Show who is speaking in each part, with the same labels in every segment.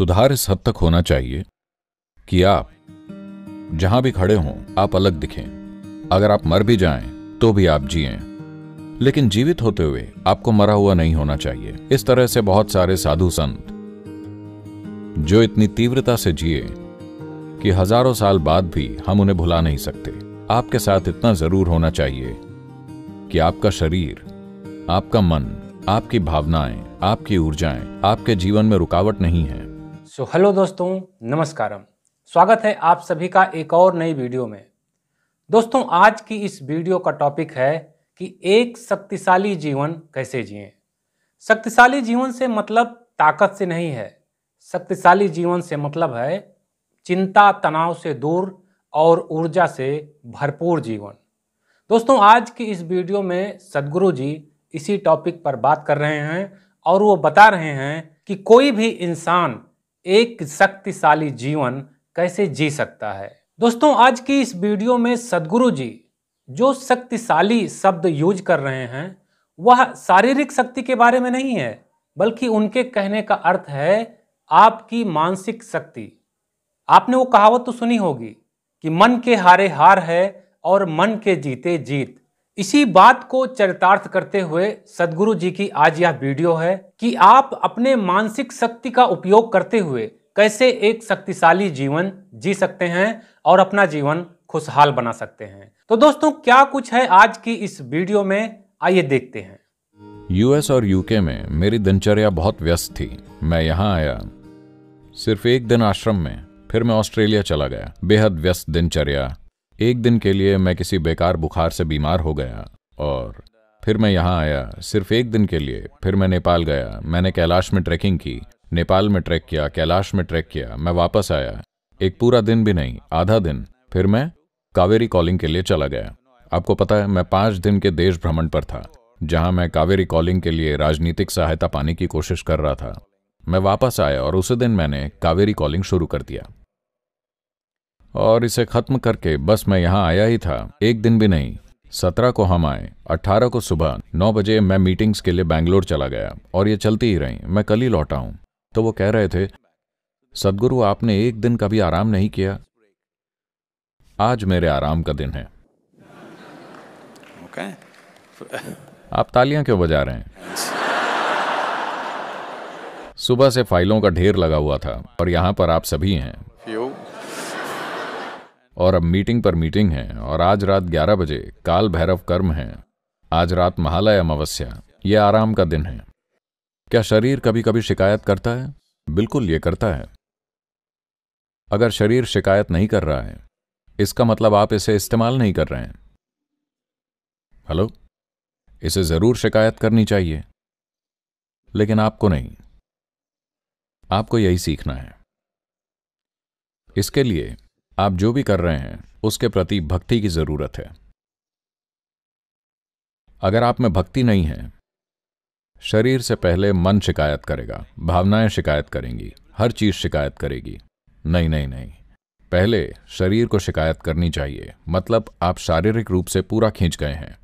Speaker 1: सुधार इस हद तक होना चाहिए कि आप जहां भी खड़े हों आप अलग दिखें। अगर आप मर भी जाएं तो भी आप जिएं, लेकिन जीवित होते हुए आपको मरा हुआ नहीं होना चाहिए। इस तरह से बहुत सारे साधु संत जो इतनी तीव्रता से जिए कि हजारों साल बाद भी हम उन्हें भुला नहीं सकते। आपके साथ इतना जरूर होना चाहिए कि आपका शरीर, आपका मन, आपकी भावनाएं, आपकी ऊर्जाएं आपके जीवन में रुकावट नहीं है।
Speaker 2: हेलो दोस्तों, नमस्कारम। स्वागत है आप सभी का एक और नई वीडियो में। दोस्तों, आज की इस वीडियो का टॉपिक है कि एक शक्तिशाली जीवन कैसे जिएं। शक्तिशाली जीवन से मतलब ताकत से नहीं है। शक्तिशाली जीवन से मतलब है चिंता तनाव से दूर और ऊर्जा से भरपूर जीवन। दोस्तों, आज की इस वीडियो में सद्गुरु जी इसी टॉपिक पर बात कर रहे हैं और वो बता रहे हैं कि कोई भी इंसान एक शक्तिशाली जीवन कैसे जी सकता है। दोस्तों, आज की इस वीडियो में सद्गुरु जी जो शक्तिशाली शब्द यूज कर रहे हैं वह शारीरिक शक्ति के बारे में नहीं है, बल्कि उनके कहने का अर्थ है आपकी मानसिक शक्ति। आपने वो कहावत तो सुनी होगी कि मन के हारे हार है और मन के जीते जीत। इसी बात को चरितार्थ करते हुए सद्गुरु जी की आज यह वीडियो है कि आप अपने मानसिक शक्ति का उपयोग करते हुए कैसे एक शक्तिशाली जीवन जी सकते हैं और अपना जीवन खुशहाल बना सकते हैं। तो दोस्तों, क्या कुछ है आज की इस वीडियो में, आइए देखते हैं।
Speaker 1: यूएस और यूके में मेरी दिनचर्या बहुत व्यस्त थी। मैं यहां आया सिर्फ एक दिन आश्रम में, फिर मैं ऑस्ट्रेलिया चला गया। बेहद व्यस्त दिनचर्या। एक दिन के लिए मैं किसी बेकार बुखार से बीमार हो गया और फिर मैं यहाँ आया सिर्फ एक दिन के लिए। फिर मैं नेपाल गया, मैंने कैलाश में ट्रैकिंग की, नेपाल में ट्रैक किया, कैलाश में ट्रैक किया। मैं वापस आया, एक पूरा दिन भी नहीं, आधा दिन। फिर मैं कावेरी कॉलिंग के लिए चला गया। आपको पता है, मैं 5 दिन के देश भ्रमण पर था, जहां मैं कावेरी कॉलिंग के लिए राजनीतिक सहायता पाने की कोशिश कर रहा था। मैं वापस आया और उसी दिन मैंने कावेरी कॉलिंग शुरू कर दिया और इसे खत्म करके बस मैं यहां आया ही था, एक दिन भी नहीं। 17 को हम आए, 18 को सुबह 9 बजे मैं मीटिंग्स के लिए बैंगलोर चला गया और ये चलती ही रही। मैं कल ही लौटा हूं। तो वो कह रहे थे, सद्गुरु आपने एक दिन का भी आराम नहीं किया। आज मेरे आराम का दिन है। आप तालियां क्यों बजा रहे हैं? सुबह से फाइलों का ढेर लगा हुआ था और यहां पर आप सभी हैं और अब मीटिंग पर मीटिंग है और आज रात 11 बजे काल भैरव कर्म है। आज रात महालय अमावस्या। यह आराम का दिन है। क्या शरीर कभी कभी शिकायत करता है? बिल्कुल ये करता है। अगर शरीर शिकायत नहीं कर रहा है, इसका मतलब आप इसे इस्तेमाल नहीं कर रहे हैं। हेलो, इसे जरूर शिकायत करनी चाहिए, लेकिन आपको नहीं। आपको यही सीखना है। इसके लिए आप जो भी कर रहे हैं उसके प्रति भक्ति की जरूरत है। अगर आप में भक्ति नहीं है, शरीर से पहले मन शिकायत करेगा, भावनाएं शिकायत करेंगी, हर चीज शिकायत करेगी। नहीं नहीं नहीं, पहले शरीर को शिकायत करनी चाहिए, मतलब आप शारीरिक रूप से पूरा खींच गए हैं।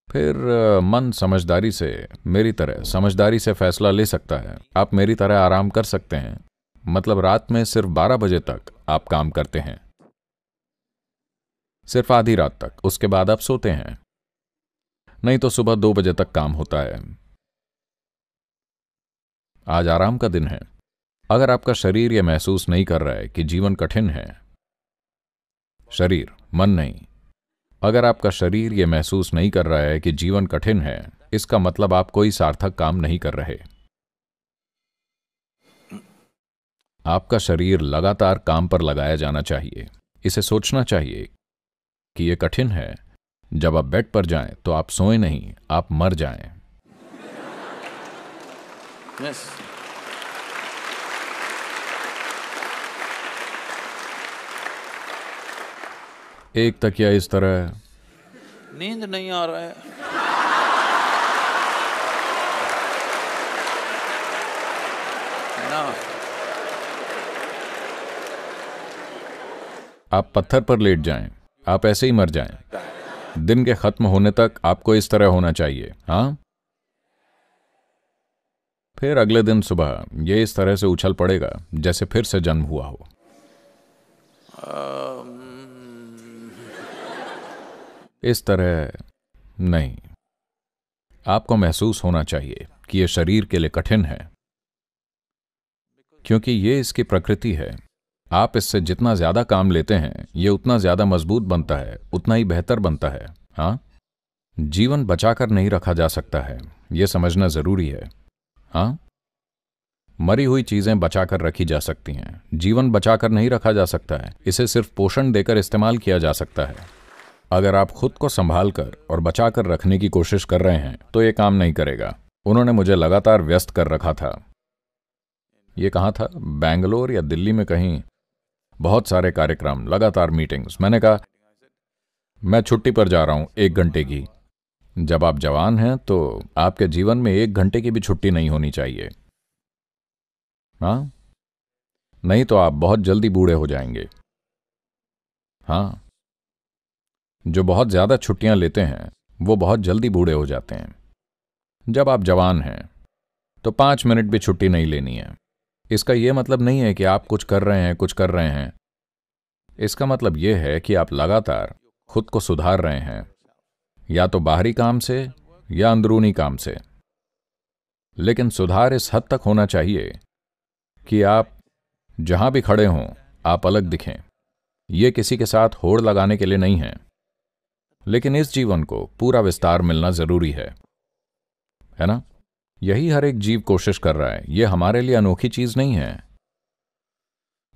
Speaker 1: फिर मन समझदारी से, मेरी तरह समझदारी से फैसला ले सकता है। आप मेरी तरह आराम कर सकते हैं, मतलब रात में सिर्फ 12 बजे तक आप काम करते हैं, सिर्फ आधी रात तक। उसके बाद आप सोते हैं, नहीं तो सुबह 2 बजे तक काम होता है। आज आराम का दिन है। अगर आपका शरीर यह महसूस नहीं कर रहा है कि जीवन कठिन है, शरीर, मन नहीं, अगर आपका शरीर यह महसूस नहीं कर रहा है कि जीवन कठिन है, इसका मतलब आप कोई सार्थक काम नहीं कर रहे। आपका शरीर लगातार काम पर लगाया जाना चाहिए। इसे सोचना चाहिए कि यह कठिन है। जब आप बेड पर जाएं तो आप सोएं नहीं, आप मर जाएं। yes. एक तकिया इस तरह,
Speaker 3: नींद नहीं आ रहा है। ना
Speaker 1: आप पत्थर पर लेट जाएं, आप ऐसे ही मर जाएं। दिन के खत्म होने तक आपको इस तरह होना चाहिए। हाँ, फिर अगले दिन सुबह ये इस तरह से उछल पड़ेगा जैसे फिर से जन्म हुआ हो। इस तरह नहीं, आपको महसूस होना चाहिए कि यह शरीर के लिए कठिन है, क्योंकि ये इसकी प्रकृति है। आप इससे जितना ज्यादा काम लेते हैं ये उतना ज्यादा मजबूत बनता है, उतना ही बेहतर बनता है। हाँ, जीवन बचाकर नहीं रखा जा सकता है, यह समझना जरूरी है। हाँ, मरी हुई चीजें बचाकर रखी जा सकती हैं, जीवन बचाकर नहीं रखा जा सकता है। इसे सिर्फ पोषण देकर इस्तेमाल किया जा सकता है। अगर आप खुद को संभाल कर और बचाकर रखने की कोशिश कर रहे हैं तो यह काम नहीं करेगा। उन्होंने मुझे लगातार व्यस्त कर रखा था। ये कहाँ था, बेंगलोर या दिल्ली में कहीं, बहुत सारे कार्यक्रम, लगातार मीटिंग्स। मैंने कहा मैं छुट्टी पर जा रहा हूं 1 घंटे की। जब आप जवान हैं तो आपके जीवन में 1 घंटे की भी छुट्टी नहीं होनी चाहिए। हाँ, नहीं तो आप बहुत जल्दी बूढ़े हो जाएंगे। हाँ, जो बहुत ज्यादा छुट्टियां लेते हैं वो बहुत जल्दी बूढ़े हो जाते हैं। जब आप जवान हैं तो 5 मिनट भी छुट्टी नहीं लेनी है। इसका यह मतलब नहीं है कि आप कुछ कर रहे हैं। इसका मतलब यह है कि आप लगातार खुद को सुधार रहे हैं, या तो बाहरी काम से या अंदरूनी काम से। लेकिन सुधार इस हद तक होना चाहिए कि आप जहां भी खड़े हों आप अलग दिखें। यह किसी के साथ होड़ लगाने के लिए नहीं है, लेकिन इस जीवन को पूरा विस्तार मिलना जरूरी है ना? यही हर एक जीव कोशिश कर रहा है। यह हमारे लिए अनोखी चीज नहीं है।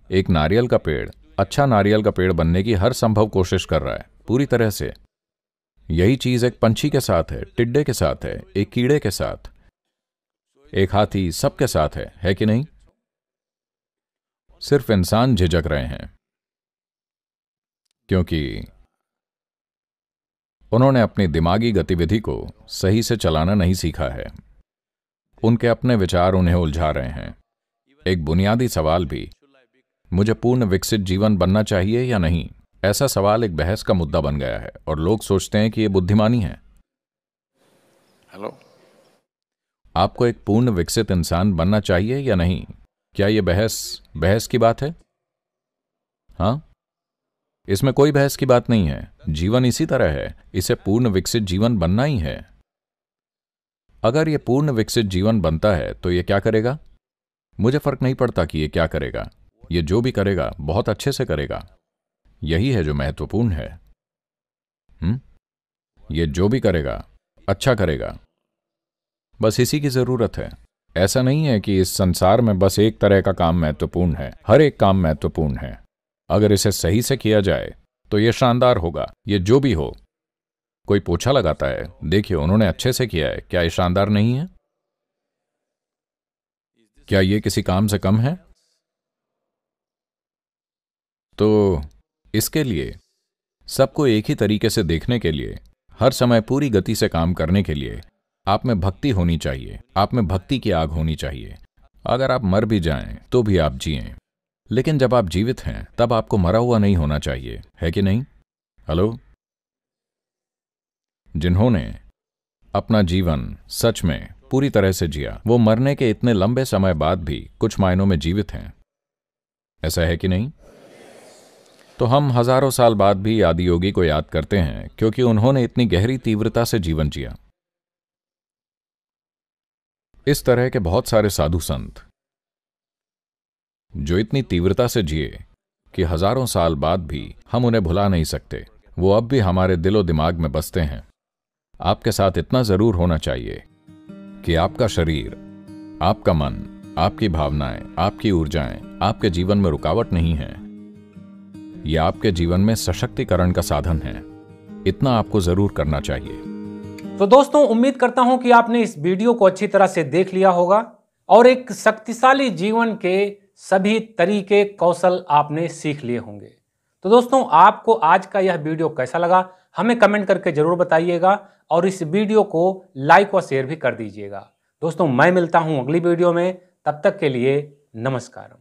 Speaker 1: एक नारियल का पेड़ अच्छा नारियल का पेड़ बनने की हर संभव कोशिश कर रहा है, पूरी तरह से। यही चीज एक पंछी के साथ है, टिड्डे के साथ है, एक कीड़े के साथ, एक हाथी, सबके साथ है कि नहीं? सिर्फ इंसान झिझक रहे हैं क्योंकि उन्होंने अपनी दिमागी गतिविधि को सही से चलाना नहीं सीखा है। उनके अपने विचार उन्हें उलझा रहे हैं। एक बुनियादी सवाल भी, मुझे पूर्ण विकसित जीवन बनना चाहिए या नहीं, ऐसा सवाल एक बहस का मुद्दा बन गया है और लोग सोचते हैं कि यह बुद्धिमानी है।
Speaker 3: हेलो,
Speaker 1: आपको एक पूर्ण विकसित इंसान बनना चाहिए या नहीं, क्या यह बहस की बात है? हाँ, इसमें कोई बहस की बात नहीं है। जीवन इसी तरह है, इसे पूर्ण विकसित जीवन बनना ही है। अगर यह पूर्ण विकसित जीवन बनता है तो यह क्या करेगा? मुझे फर्क नहीं पड़ता कि यह क्या करेगा। यह जो भी करेगा बहुत अच्छे से करेगा। यही है जो महत्वपूर्ण है। यह जो भी करेगा अच्छा करेगा, बस इसी की जरूरत है। ऐसा नहीं है कि इस संसार में बस एक तरह का काम महत्वपूर्ण है। हर एक काम महत्वपूर्ण है। अगर इसे सही से किया जाए तो यह शानदार होगा। यह जो भी हो, कोई पोछा लगाता है, देखिए उन्होंने अच्छे से किया है, क्या यह शानदार नहीं है? क्या यह किसी काम से कम है? तो इसके लिए सबको एक ही तरीके से देखने के लिए, हर समय पूरी गति से काम करने के लिए आप में भक्ति होनी चाहिए। आप में भक्ति की आग होनी चाहिए। अगर आप मर भी जाएं तो भी आप जिएं, लेकिन जब आप जीवित हैं तब आपको मरा हुआ नहीं होना चाहिए, है कि नहीं? हेलो, जिन्होंने अपना जीवन सच में पूरी तरह से जिया, वो मरने के इतने लंबे समय बाद भी कुछ मायनों में जीवित हैं, ऐसा है कि नहीं? तो हम हजारों साल बाद भी आदियोगी को याद करते हैं क्योंकि उन्होंने इतनी गहरी तीव्रता से जीवन जिया। इस तरह के बहुत सारे साधु संत जो इतनी तीव्रता से जिए कि हजारों साल बाद भी हम उन्हें भुला नहीं सकते, वो अब भी हमारे दिलो दिमाग में बसते हैं। आपके साथ इतना जरूर होना चाहिए कि आपका शरीर, आपका मन, आपकी भावनाएं, आपकी ऊर्जाएं आपके जीवन में रुकावट नहीं है। ये आपके जीवन में सशक्तिकरण का साधन है। इतना आपको जरूर करना चाहिए।
Speaker 2: तो दोस्तों, उम्मीद करता हूं कि आपने इस वीडियो को अच्छी तरह से देख लिया होगा और एक शक्तिशाली जीवन के सभी तरीके, कौशल आपने सीख लिए होंगे। तो दोस्तों, आपको आज का यह वीडियो कैसा लगा हमें कमेंट करके जरूर बताइएगा और इस वीडियो को लाइक और शेयर भी कर दीजिएगा। दोस्तों, मैं मिलता हूं अगली वीडियो में। तब तक के लिए नमस्कार।